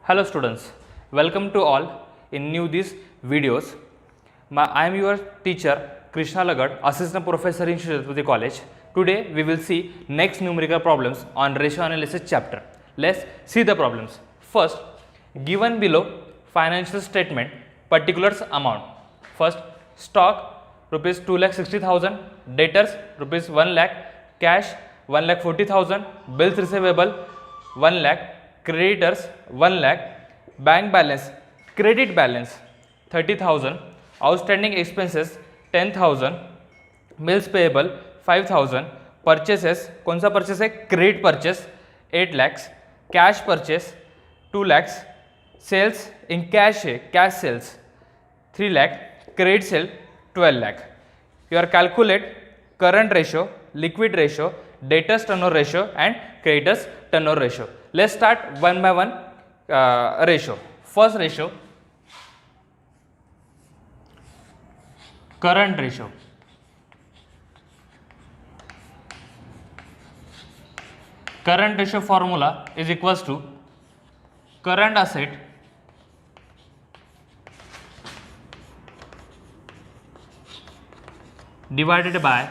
Hello students, welcome to all in new these videos. I am your teacher Krishna Lagad, Assistant Professor in Shri College. Today we will see next numerical problems on ratio analysis chapter. Let's see the problems. First, given below financial statement particulars amount. First, stock rupees 2,60,000, debtors rupees 1 lakh, cash 1,40,000, bills receivable 1 lakh, creditors 1 lakh, bank balance, credit balance 30,000, outstanding expenses 10,000, bills payable 5,000, purchases कौन सा purchase है, credit purchase 8 lakhs, cash purchase 2 lakhs, sales in cash है, cash sales 3 lakh, credit sale 12 lakh. You are calculate current ratio, liquid ratio, debtors turnover ratio and creditors turnover ratio. Let's start one by one ratio. First ratio, current ratio. Current ratio formula is equals to current asset divided by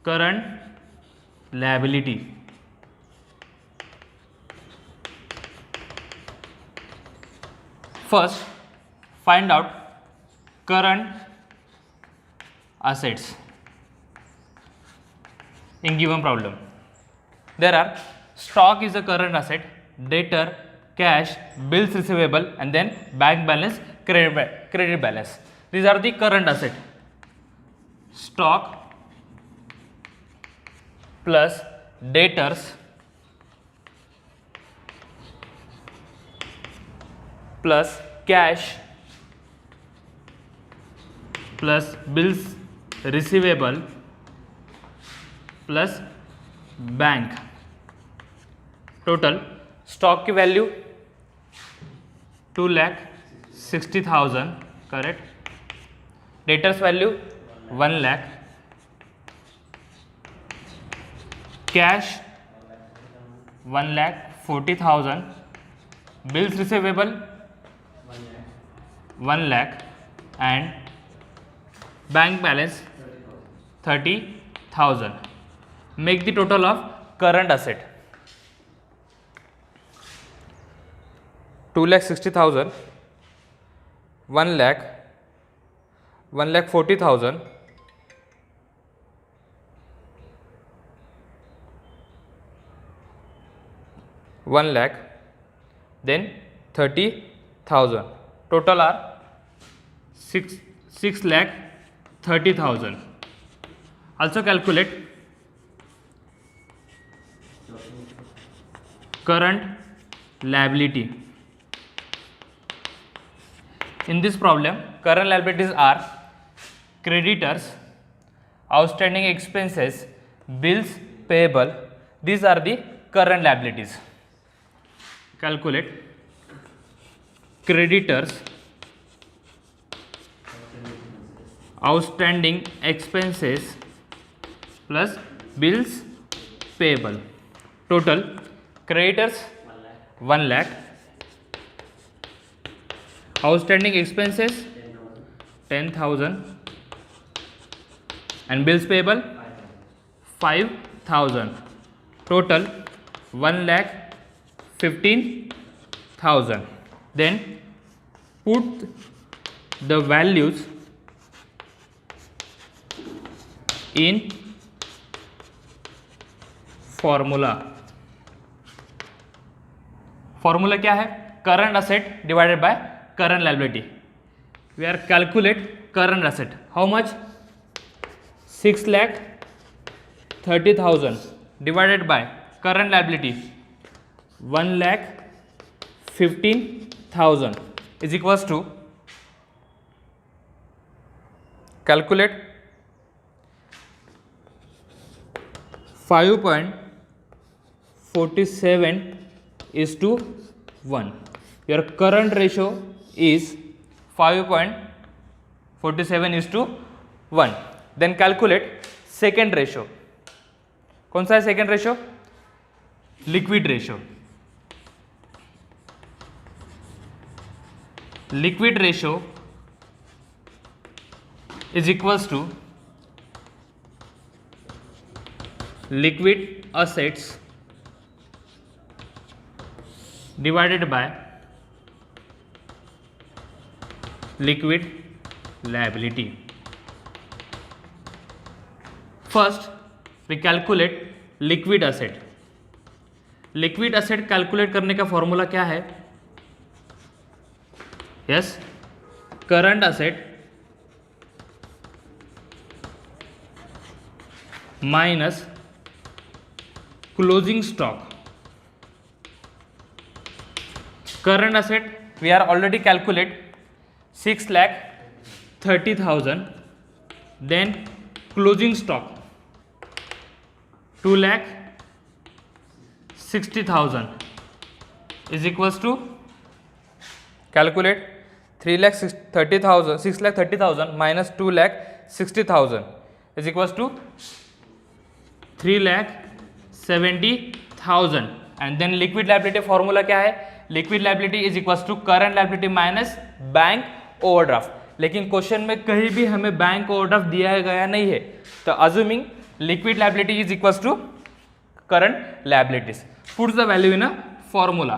current liability. First, find out current assets in given problem. There are stock is a current asset, debtor, cash, bills receivable and then bank balance, credit balance. These are the current asset. Stock plus debtors plus cash plus bills receivable plus bank. Total stock की value 2,60,000 correct. Debtors value 1 lakh, cash 1,40,000, bills receivable 1 lakh and bank balance 30,000. Make the total of current asset. 2,60,000, 1 lakh, 1,40,000, 1 lakh, then 30,000. Total are 6,30,000. Also calculate current liability. In this problem, current liabilities are creditors, outstanding expenses, bills payable. These are the current liabilities. Calculate creditors, outstanding expenses plus bills payable. Total creditors 1 lakh, outstanding expenses 10,000 and bills payable 5,000. Total 1,15,000. Then put the values in formula. Formula क्या है? Current asset divided by current liability. We are calculate current asset. How much? 6,30,000 divided by current liability 1,15,000 is equals to calculate 5.47 is to 1. Your current ratio is 5.47 is to 1. Then calculate second ratio. कौन सा है second ratio? Liquid ratio. liquid ratio is equals to liquid assets divided by liquid liability. First we calculate liquid asset. Liquid asset calculate करने का formula क्या है? Yes, current asset minus closing stock. Current asset we are already calculate 6,30,000. Then closing stock 2,60,000 is equals to calculate 6,30,000 minus 2,60,000 is equals to 3,70,000. and then liquid liability formula क्या है? liquid liability is equals to current liability minus bank overdraft. लेकिन question में कहीं भी हमें bank overdraft दिया गया नहीं है, तो assuming liquid liability is equals to current liabilities. Put the value in a formula.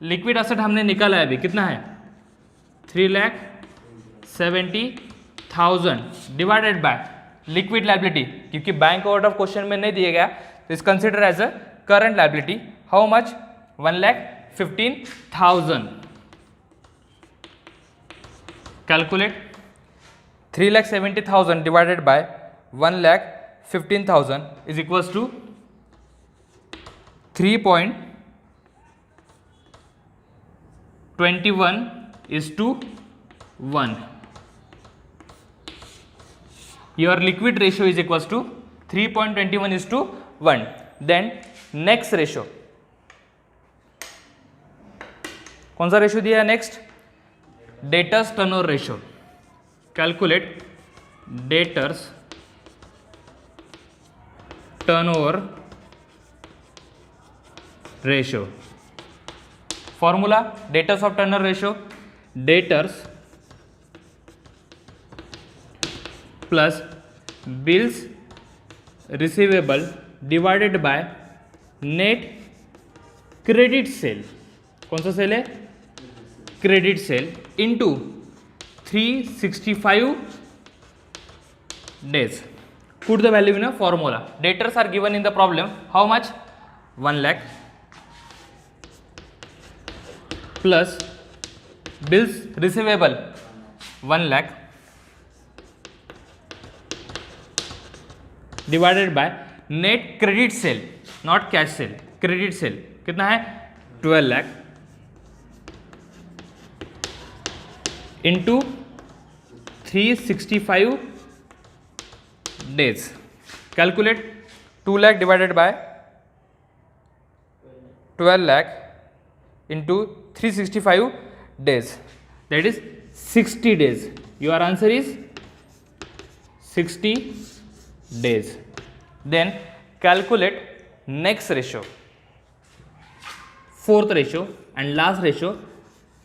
Liquid asset हमने निकाला है अभी, कितना है? 3,70,000 डिवाइडेड बाय लिक्विड लाइबिलिटी, क्योंकि बैंक ओवरड्राफ्ट क्वेश्चन में नहीं दिया गया, तो is consider as a current liability. How much? 1,15,000. Calculate 3,70,000 divided by 1,15,000 is equals to 3.21:1. Your liquid ratio is equals to 3.21:1. Then next ratio, कौन सा रेशियो दिया है? Next debtors turnover ratio. Calculate debtors turnover ratio. Formula debtors of turnover ratio, debtors plus bills receivable divided by net credit sale. कौन सा cell है? Credit sale into 365 days. Put the value in a formula. Debtors are given in the problem. How much? 1 lakh plus bills receivable 1 lakh divided by net credit sale, not cash sale, credit sale कितना है? 12 lakh into 365 days. Calculate 2 lakh divided by 12 lakh into 365 days, that is 60 days. Your answer is 60 days. Then calculate next ratio, fourth ratio and last ratio,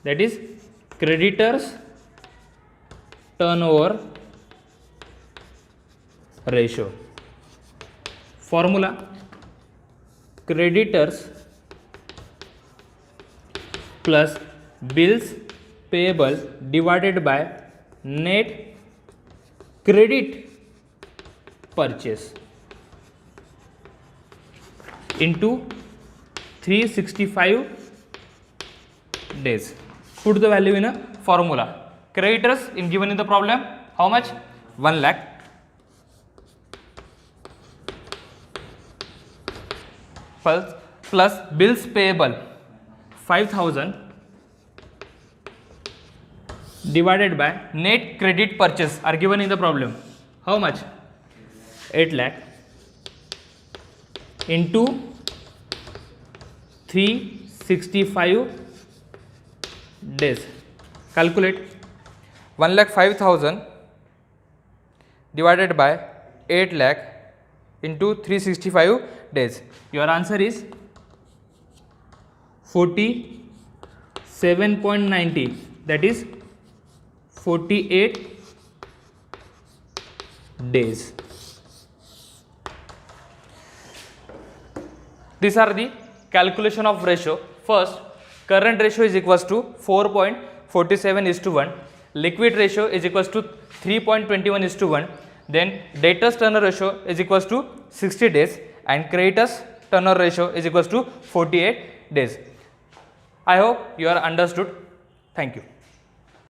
that is creditors turnover ratio. Formula creditors plus bills payable divided by net credit purchase into 365 days. Put the value in a formula. Creditors in given in the problem, how much? 1 lakh plus bills payable 5,000 divided by net credit purchase are given in the problem. How much? 8 lakh into 365 days. Calculate 1,05,000 divided by 8 lakh into 365 days. Your answer is 47.90. that is 48 days. These are the calculation of ratio. First, current ratio is equals to 4.47:1, liquid ratio is equals to 3.21:1, then debtors turnover ratio is equals to 60 days and creditors turnover ratio is equals to 48 days. I hope you are understood. Thank you.